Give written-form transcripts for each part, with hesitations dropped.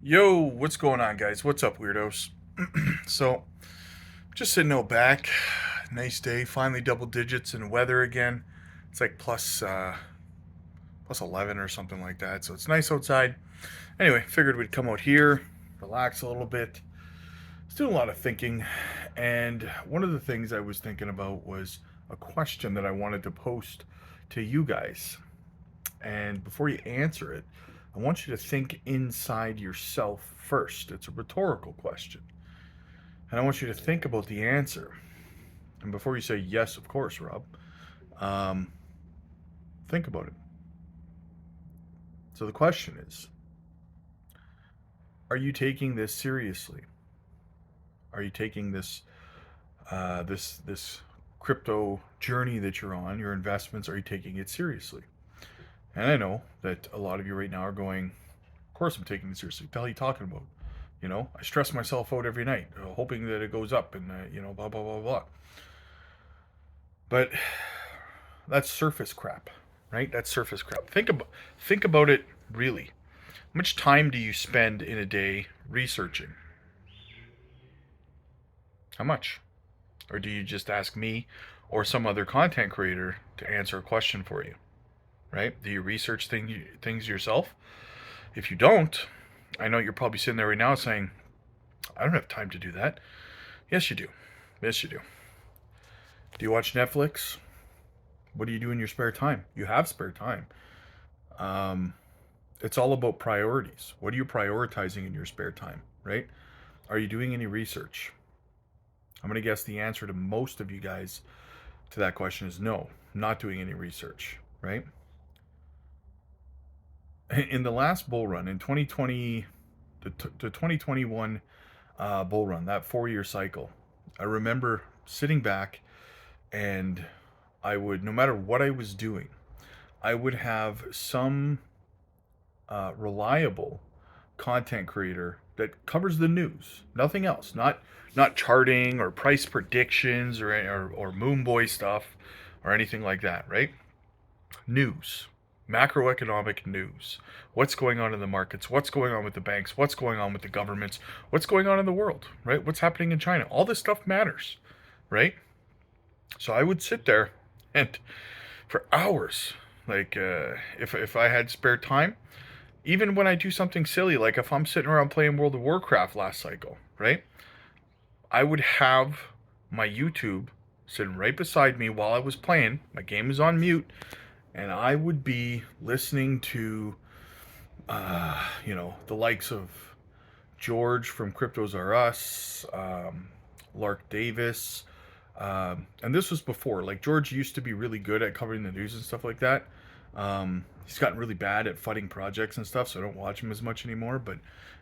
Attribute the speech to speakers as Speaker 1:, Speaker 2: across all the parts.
Speaker 1: Yo, what's going on, guys? What's up, weirdos? So, just sitting out back. Nice day. Finally, double digits in weather again. It's like plus 11 or something like that. So it's nice outside. Anyway, figured we'd come out here, relax a little bit. I was doing a lot of thinking, and one of the things I was thinking about was a question that I wanted to post to you guys. And before you answer it, I want you to think inside yourself first. It's a rhetorical question. And I want you to think about the answer. And before you say, yes, of course, Rob, um, think about it. So the question is, are you taking this seriously? Are you taking this crypto journey that you're on, your investments, are you taking it seriously? And I know that a lot of you right now are going, of course I'm taking it seriously. What the hell are you talking about? I stress myself out every night, hoping that it goes up and, blah, blah, blah, blah. But that's surface crap, right? That's surface crap. Think about it really. How much time do you spend in a day researching? How much? Or do you just ask me or some other content creator to answer a question for you, right? Do you research things yourself? If you don't, I know you're probably sitting there right now saying, I don't have time to do that. Yes, you do. Yes, you do. Do you watch Netflix? What do you do in your spare time? You have spare time. Um, it's all about priorities. What are you prioritizing in your spare time, right? Are you doing any research? I'm going to guess the answer to most of you guys to that question is no, not doing any research, right? In the last bull run, in 2020, the 2021 bull run, that 4 year cycle, I remember sitting back and I would, no matter what I was doing, I would have some reliable content creator that covers the news, nothing else, not charting or price predictions or moon boy stuff or anything like that, right? News, macroeconomic news, what's going on in the markets, what's going on with the banks, what's going on with the governments, what's going on in the world, right? What's happening in China? All this stuff matters, right? So I would sit there and for hours, like if I had spare time, even when I do something silly, like if I'm sitting around playing World of Warcraft last cycle, right? I would have my YouTube sitting right beside me while I was playing. My game is on mute, and I would be listening to, the likes of George from Cryptos R Us, Lark Davis, and this was before. Like George used to be really good at covering the news and stuff like that. He's gotten really bad at funding projects and stuff, so I don't watch him as much anymore. But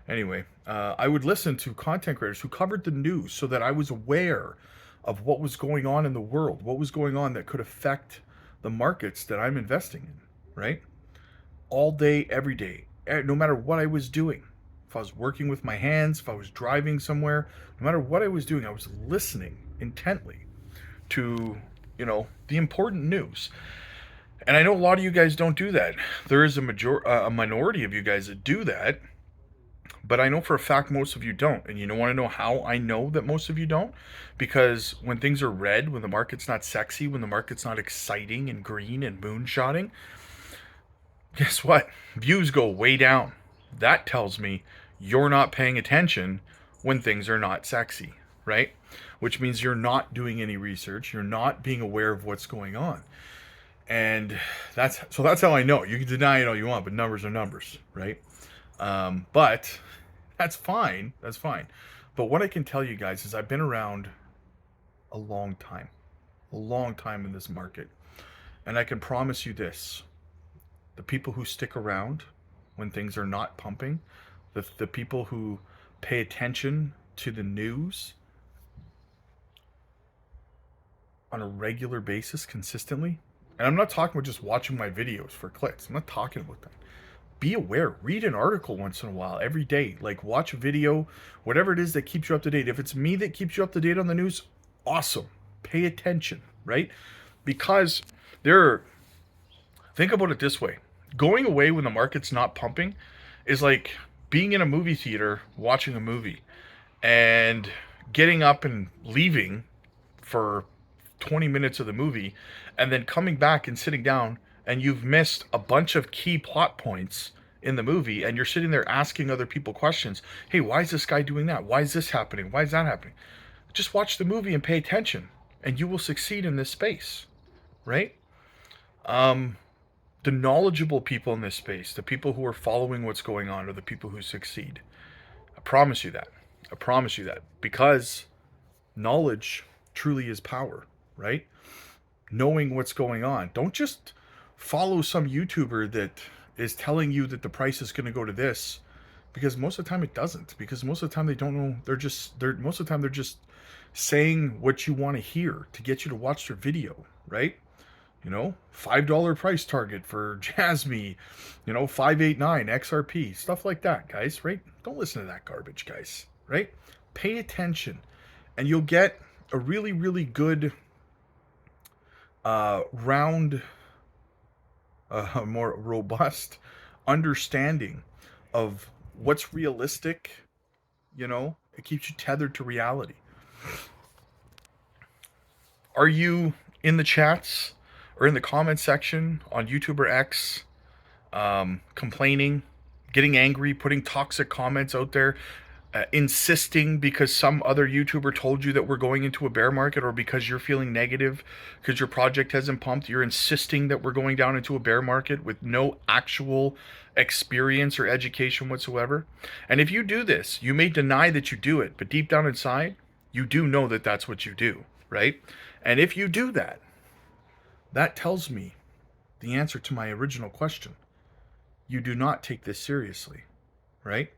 Speaker 1: anyway, I would listen to content creators who covered the news so that I was aware of what was going on in the world, what was going on that could affect the markets that I'm investing in, right? All day, every day, no matter what I was doing. If I was working with my hands, if I was driving somewhere, no matter what I was doing, I was listening intently to, the important news. And I know a lot of you guys don't do that. There is a minority of you guys that do that, but I know for a fact most of you don't. And you don't want to know how I know that most of you don't? Because when things are red, when the market's not sexy, when the market's not exciting and green and moonshotting, guess what? Views go way down. That tells me you're not paying attention when things are not sexy, right? Which means you're not doing any research, you're not being aware of what's going on. And that's how I know. You can deny it all you want, but numbers are numbers, right? But that's fine. That's fine. But what I can tell you guys is I've been around a long time, in this market. And I can promise you this: the people who stick around when things are not pumping, the people who pay attention to the news on a regular basis consistently, and I'm not talking about just watching my videos for clicks. I'm not talking about that. Be aware. Read an article once in a while, every day. Like watch a video, whatever it is that keeps you up to date. If it's me that keeps you up to date on the news, awesome. Pay attention, right? Because think about it this way. Going away when the market's not pumping is like being in a movie theater, watching a movie, and getting up and leaving for 20 minutes of the movie, and then coming back and sitting down, and you've missed a bunch of key plot points in the movie, and you're sitting there asking other people questions. Hey, why is this guy doing that? Why is this happening? Why is that happening? Just watch the movie and pay attention, and you will succeed in this space, right? The knowledgeable people in this space, the people who are following what's going on, are the people who succeed. I promise you that. I promise you that. Because knowledge truly is power, right? Knowing what's going on. Don't just follow some YouTuber that is telling you that the price is going to go to this, because most of the time it doesn't. Because most of the time they don't know. Most of the time they're just saying what you want to hear to get you to watch their video, right? You know, $5 price target for Jasmine, 589 XRP, stuff like that, guys, right? Don't listen to that garbage, guys, right? Pay attention, and you'll get a really, really good round, more robust understanding of what's realistic. It keeps you tethered to reality. Are you in the chats or in the comment section on YouTube or X, complaining, getting angry, putting toxic comments out there, insisting because some other YouTuber told you that we're going into a bear market, or because you're feeling negative because your project hasn't pumped, you're insisting that we're going down into a bear market with no actual experience or education whatsoever? And if you do this, you may deny that you do it, but deep down inside, you do know that that's what you do, right? And if you do that, that tells me the answer to my original question. You do not take this seriously, right?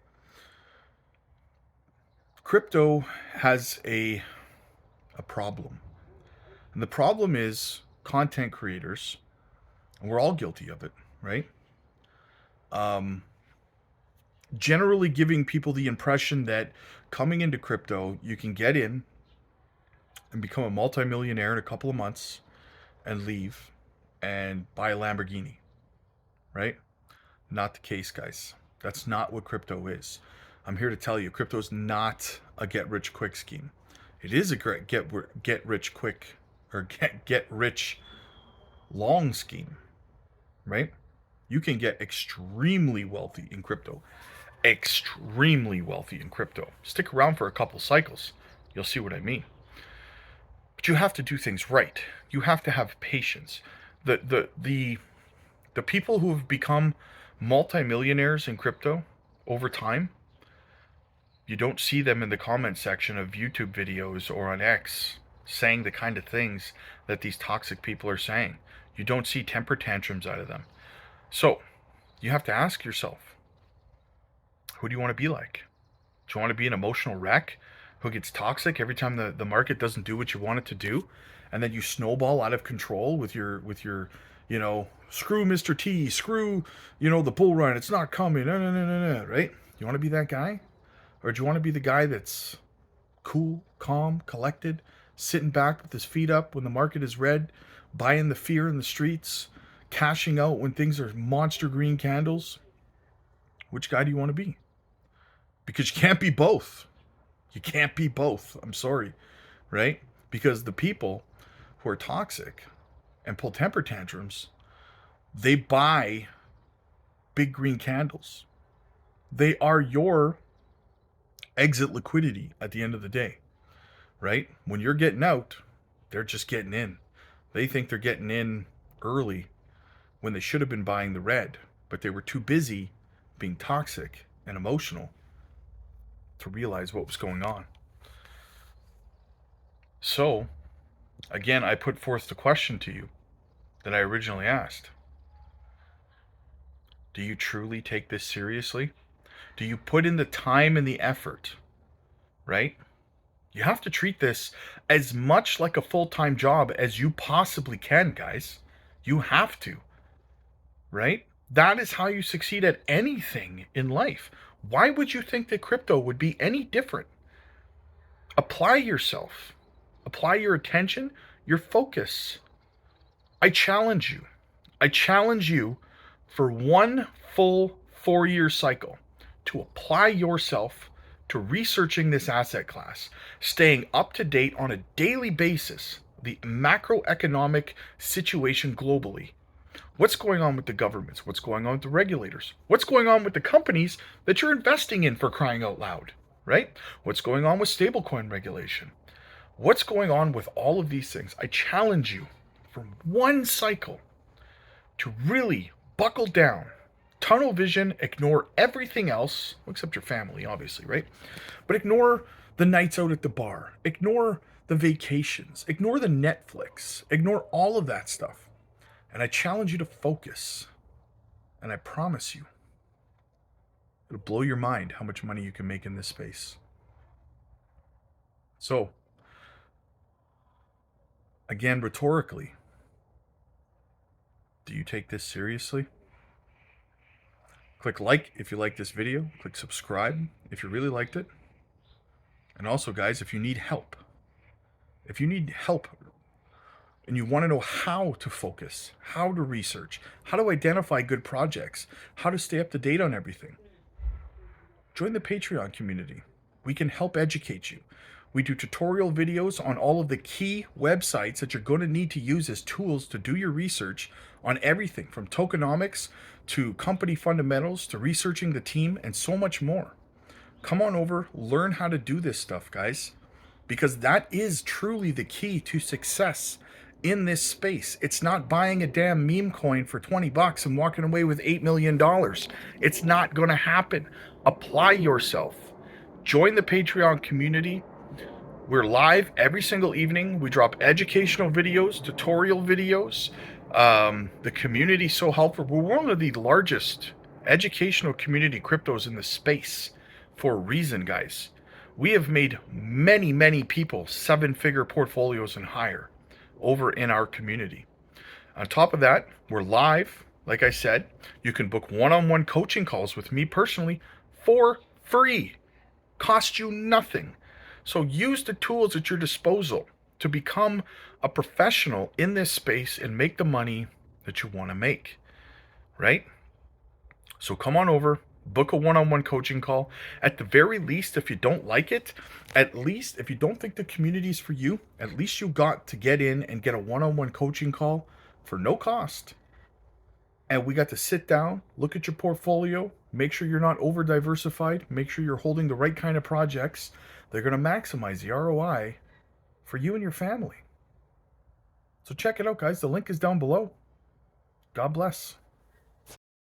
Speaker 1: Crypto has a problem. And the problem is content creators, and we're all guilty of it, right? Generally giving people the impression that coming into crypto, you can get in and become a multimillionaire in a couple of months and leave and buy a Lamborghini, right? Not the case, guys. That's not what crypto is. I'm here to tell you, crypto is not a get-rich-quick scheme. It is a great get-rich-quick or get-rich-long scheme, right? You can get extremely wealthy in crypto. Extremely wealthy in crypto. Stick around for a couple cycles. You'll see what I mean. But you have to do things right. You have to have patience. The people who have become multimillionaires in crypto over time, you don't see them in the comment section of YouTube videos or on X saying the kind of things that these toxic people are saying. You don't see temper tantrums out of them. So you have to ask yourself, who do you want to be like? Do you want to be an emotional wreck who gets toxic every time the market doesn't do what you want it to do, and then you snowball out of control with your screw Mr. T, screw the bull run, it's not coming, no, right? You want to be that guy? Or do you want to be the guy that's cool, calm, collected, sitting back with his feet up when the market is red, buying the fear in the streets, cashing out when things are monster green candles? Which guy do you want to be? Because you can't be both. You can't be both. I'm sorry, right? Because the people who are toxic and pull temper tantrums, they buy big green candles. They are your exit liquidity at the end of the day, right? When you're getting out, they're just getting in. They think they're getting in early when they should have been buying the red, but they were too busy being toxic and emotional to realize what was going on. So, again, I put forth the question to you that I originally asked. Do you truly take this seriously? Do you put in the time and the effort, right? You have to treat this as much like a full-time job as you possibly can, guys. You have to, right? That is how you succeed at anything in life. Why would you think that crypto would be any different? Apply yourself. Apply your attention, your focus. I challenge you. I challenge you for one full 4-year cycle. to apply yourself to researching this asset class, staying up to date on a daily basis, the macroeconomic situation globally. What's going on with the governments? What's going on with the regulators? What's going on with the companies that you're investing in, for crying out loud, right? What's going on with stablecoin regulation? What's going on with all of these things? I challenge you for one cycle to really buckle down, tunnel vision, ignore everything else, except your family, obviously, right? But ignore the nights out at the bar, ignore the vacations, ignore the Netflix, ignore all of that stuff. And I challenge you to focus. And I promise you, it'll blow your mind how much money you can make in this space. So, again, rhetorically, do you take this seriously? Click like if you like this video. Click subscribe if you really liked it. And also, guys, if you need help and you want to know how to focus, how to research, how to identify good projects, how to stay up to date on everything, join the Patreon community. We can help educate you. We do tutorial videos on all of the key websites that you're going to need to use as tools to do your research on everything from tokenomics to company fundamentals to researching the team and so much more. Come on over, learn how to do this stuff, guys, because that is truly the key to success in this space. It's not buying a damn meme coin for 20 bucks and walking away with $8 million. It's not going to happen. Apply yourself. Join the Patreon community. We're live every single evening. We drop educational videos, tutorial videos. The community's so helpful. We're one of the largest educational community cryptos in the space for a reason, guys. We have made many people 7-figure portfolios and higher over in our community. On top of that, we're live. Like I said, you can book one-on-one coaching calls with me personally for free. Cost you nothing. So use the tools at your disposal to become a professional in this space and make the money that you want to make, right? So come on over, book a one-on-one coaching call. At the very least, if you don't like it, at least if you don't think the community is for you, at least you got to get in and get a one-on-one coaching call for no cost. And we got to sit down, look at your portfolio, make sure you're not over diversified, make sure you're holding the right kind of projects. They're going to maximize the ROI for you and your family. So check it out, guys. The link is down below. God bless.